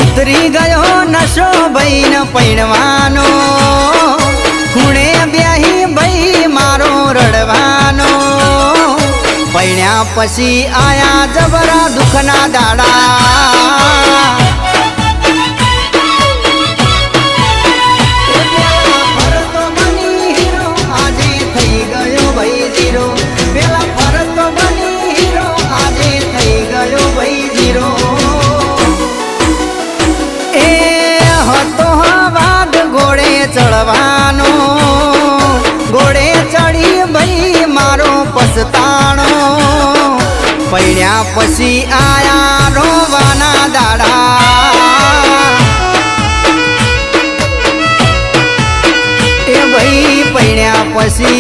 उतरी गयो नशो भाई न पैणवानो खूणे ब्याही भाई मारो रड़वानो पैण्या पछी आया जबरा दुखना दाड़ा चढ़वानो घोड़े चढ़ी भाई मारो पछताणो पैण्या पछी आया रोवाना दाड़ा ए भाई पैण्या पछी